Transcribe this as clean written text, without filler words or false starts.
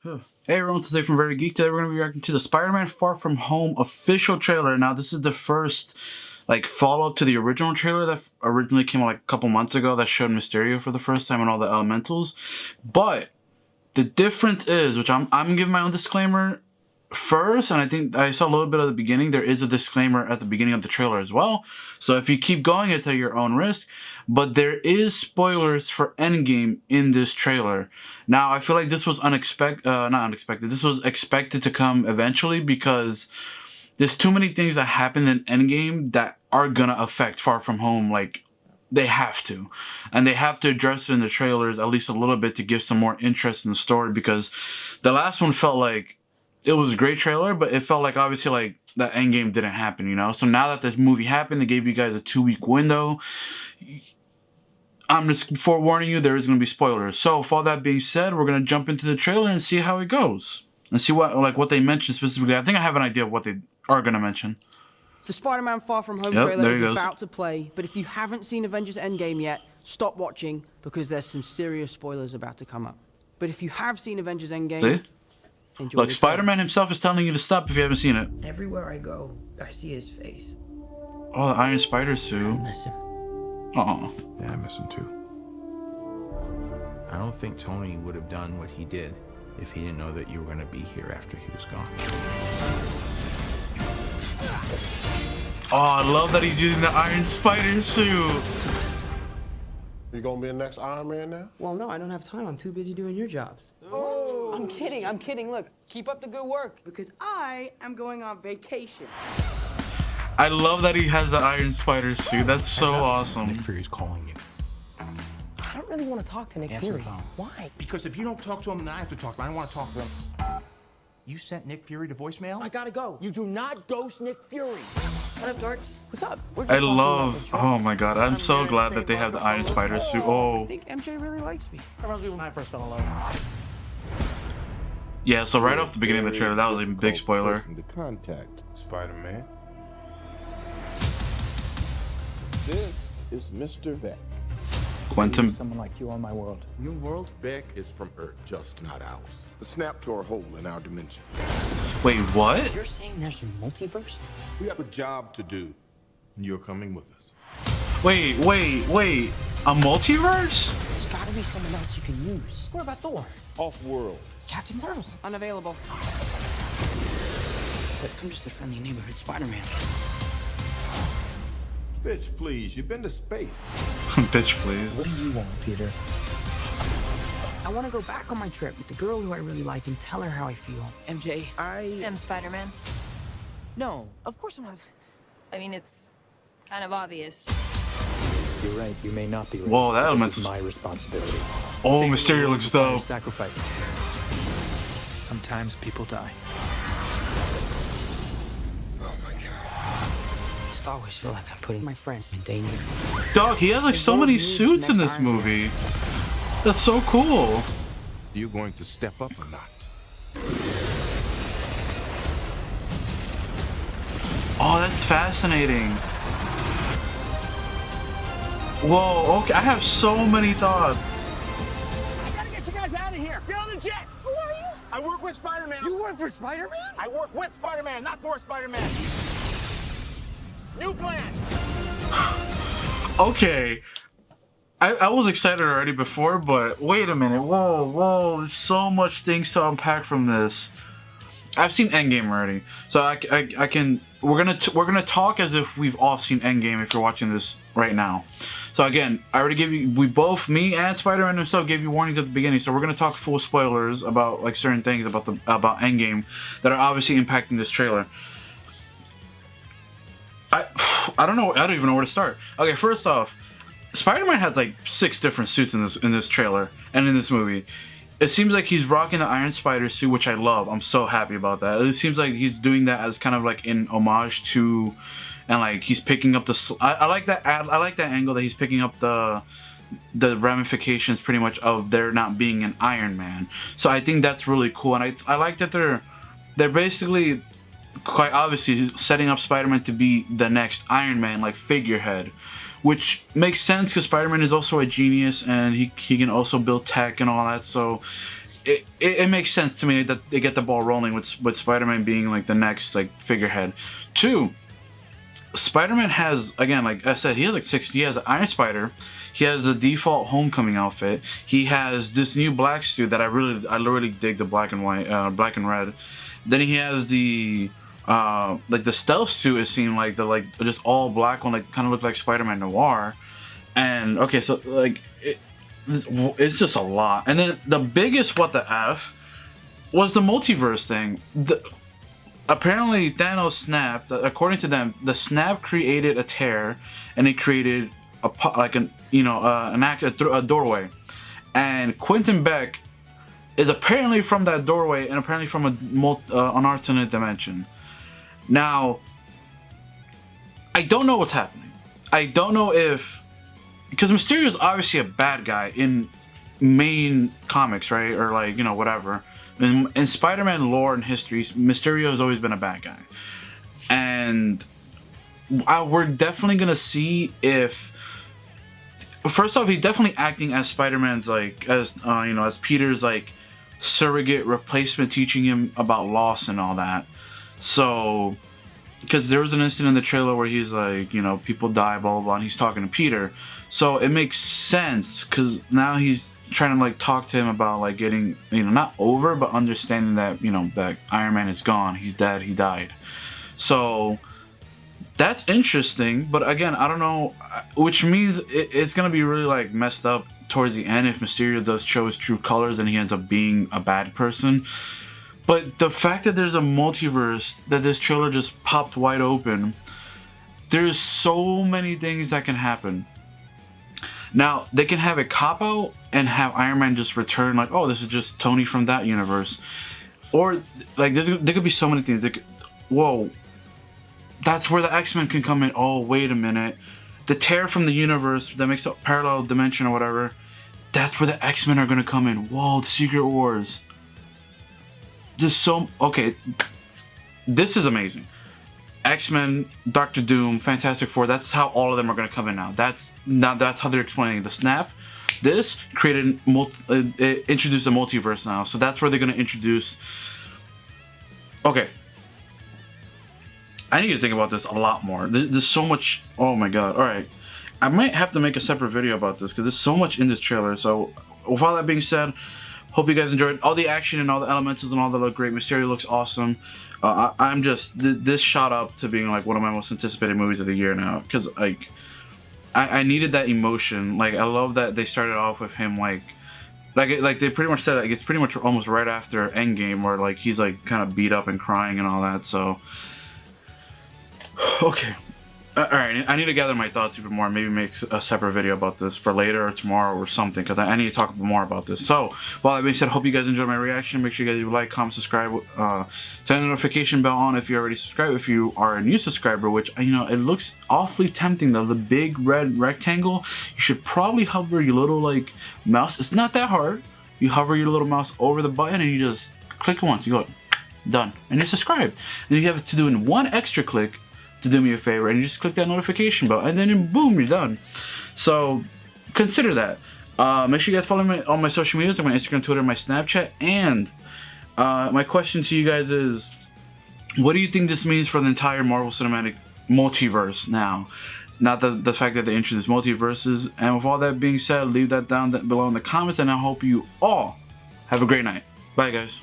Hey everyone, today from Very Geek. Today we're going to be reacting to the Spider-Man Far From Home official trailer. Now this is the first follow-up to the original trailer that originally came out a couple months ago that showed Mysterio for the first time and all the elementals. But the difference is, which I'm giving my own disclaimer first, and I think I saw a little bit of the beginning. There is a disclaimer at the beginning of the trailer as well, so if you keep going, it's at your own risk. But there is spoilers for Endgame in this trailer. Now I feel like this was not unexpected, this was expected to come eventually, because there's too many things that happened in Endgame that are gonna affect Far From Home. They have to, and they have to address it in the trailers at least a little bit to give some more interest in the story, because the last one felt like it was a great trailer, but it felt like obviously that Endgame didn't happen, you know? So now that this movie happened, they gave you guys a 2-week window. I'm just forewarning you, there is going to be spoilers. So with all that being said, we're going to jump into the trailer and see how it goes. And see what they mention specifically. I think I have an idea of what they are going to mention. The Spider-Man Far From Home trailer is about to play, but if you haven't seen Avengers Endgame yet, stop watching, because there's some serious spoilers about to come up. But if you have seen Avengers Endgame... See? Look, Spider-Man himself is telling you to stop if you haven't seen it. Everywhere I go, I see his face. Oh, the Iron Spider suit. I miss him. Aw. Yeah, I miss him too. I don't think Tony would have done what he did if he didn't know that you were going to be here after he was gone. Oh, I love that he's using the Iron Spider suit. You gonna be the next Iron Man now? Well, no, I don't have time. I'm too busy doing your jobs. Oh. I'm kidding. Look, keep up the good work, because I am going on vacation. I love that he has the Iron Spider suit. That's so awesome. Nick Fury's calling you. I don't really want to talk to Nick Fury. Why? Because if you don't talk to him, then I have to talk to him. I don't want to talk to him. You sent Nick Fury to voicemail? I gotta go. You do not ghost Nick Fury. What up, dorks? What's up? I love, oh my god, I'm so glad that they have the Iron Spider suit. Oh. I think MJ really likes me. That reminds me when I first fell in love. Yeah, so right off the beginning of the trailer, that was a big spoiler. To contact Spider-Man. This is Mr. Beck. Quentin. Someone like you on my world. Your world? Beck is from Earth, just not ours. The snap to our hole in our dimension. Wait, what? You're saying there's a multiverse? We have a job to do, and you're coming with us. Wait. A multiverse? There's gotta be someone else you can use. What about Thor? Off-world. Captain Marvel? Unavailable. But I'm just a friendly neighborhood Spider-Man. Bitch, please, you've been to space. Bitch, please. What do you want, Peter? I want to go back on my trip with the girl who I really like and tell her how I feel. MJ, I am Spider-Man. No, of course I'm not. I mean, it's kind of obvious. You're right, you may not be right. Whoa, that This element's... is my responsibility. Oh, Saving the Mysterio world looks requires dope. Sacrifice. Sometimes people die. I just always feel like I'm putting my friends in danger. Dog, he has so many suits in this movie. That's so cool. Are you going to step up or not? Oh, that's fascinating. Whoa, okay, I have so many thoughts. I gotta get you guys out of here. Get on the jet. Who are you? I work with Spider-Man. You work for Spider-Man? I work with Spider-Man, not for Spider-Man. New plan. Okay. I was excited already before, but wait a minute. Whoa, there's so much things to unpack from this. I've seen Endgame already, so I can. We're gonna talk as if we've all seen Endgame if you're watching this right now. So again, I already gave you. Me and Spider-Man himself gave you warnings at the beginning. So we're gonna talk full spoilers about certain things about Endgame that are obviously impacting this trailer. I don't know. I don't even know where to start. Okay, first off, Spider-Man has 6 different suits in this trailer and in this movie. It seems like he's rocking the Iron Spider suit, which I love. I'm so happy about that. It seems like he's doing that as kind of in homage to, and he's picking up the. I like that. I like that angle that he's picking up the ramifications pretty much of there not being an Iron Man. So I think that's really cool, and I like that they're basically quite obviously setting up Spider-Man to be the next Iron Man, figurehead. Which makes sense because Spider-Man is also a genius and he can also build tech and all that, so it makes sense to me that they get the ball rolling with Spider-Man being like the next like figurehead. 2, Spider-Man has, again, like I said, he has an Iron Spider. He has the default Homecoming outfit. He has this new black suit that I really dig, the black and white, black and red. Then he has the like the stealth suit. It seemed like the just all black one, like kind of looked like Spider-Man Noir. And okay, so like it's just a lot. And then the biggest what the F was the multiverse thing. Apparently Thanos snapped. According to them, the snap created a tear, and it created a doorway. And Quentin Beck is apparently from that doorway, and apparently from an alternate dimension. Now, I don't know what's happening. I don't know if, because Mysterio is obviously a bad guy in main comics, right? Or like, you know, whatever. In Spider-Man lore and history, Mysterio has always been a bad guy. And we're definitely gonna see if, first off, he's definitely acting as Spider-Man's like, as as Peter's like surrogate replacement, teaching him about loss and all that. So, because there was an incident in the trailer where he's like, you know, people die, blah blah blah, and he's talking to Peter. So it makes sense, because now he's trying to like talk to him about like getting, you know, not over, but understanding that, you know, that Iron Man is gone, he's dead, he died. So that's interesting, but again, I don't know, which means it's gonna be really like messed up towards the end if Mysterio does show his true colors and he ends up being a bad person. But the fact that there's a multiverse, that this trailer just popped wide open, there's so many things that can happen. Now, they can have a cop-out and have Iron Man just return, like, oh, this is just Tony from that universe. Or, like, there could be so many things. Whoa, that's where the X-Men can come in. Oh, wait a minute. The tear from the universe that makes a parallel dimension or whatever, that's where the X-Men are going to come in. Whoa, the Secret Wars. Just so... Okay, this is amazing. X-Men, Doctor Doom, Fantastic Four, that's how all of them are going to come in now. That's how they're explaining the snap. This created introduced a multiverse now, so that's where they're going to introduce. Okay, I need to think about this a lot more. There's so much. Oh my god! All right, I might have to make a separate video about this because there's so much in this trailer. So with all that being said, hope you guys enjoyed all the action and all the elementals and all that look great. Mysterio looks awesome. I'm just, this shot up to being like one of my most anticipated movies of the year now, because like I needed that emotion. Like I love that they started off with him like they pretty much said like it's pretty much almost right after Endgame where like he's like kind of beat up and crying and all that. So okay. Alright, I need to gather my thoughts even more, maybe make a separate video about this for later or tomorrow or something, because I need to talk more about this. So, while that being said, hope you guys enjoyed my reaction. Make sure you guys like, comment, subscribe, turn the notification bell on if you already subscribed. If you are a new subscriber, which, you know, it looks awfully tempting though, the big red rectangle, you should probably hover your little, like, mouse. It's not that hard. You hover your little mouse over the button and you just click once, you go, done, and you're subscribed. Then you have to do in one extra click to do me a favor, and you just click that notification bell, and then boom, you're done. So consider that. Make sure you guys follow me on my social medias, on my Instagram, Twitter, my Snapchat, and my question to you guys is, what do you think this means for the entire Marvel Cinematic Multiverse now? Not the fact that they introduced multiverses. And with all that being said, leave that down below in the comments, and I hope you all have a great night. Bye guys.